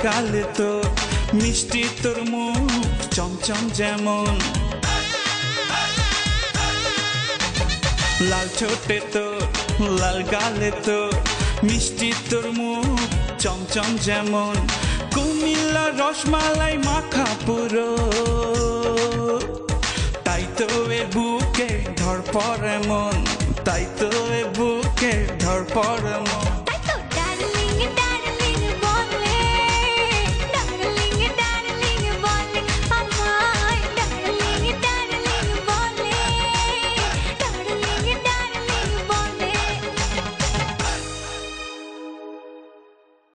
গালে তো মিষ্টি তোর মুখ চমচম যেমন লাল ঠোঁটে তো লাল গালে তো মিষ্টি তোর মুখ চমচম যেমন কুমিল্লা রসমালাই মাখা পুরো তাই তো এ বুকে ধরপড় মন তাই তো এ বুকে ধরপড় মন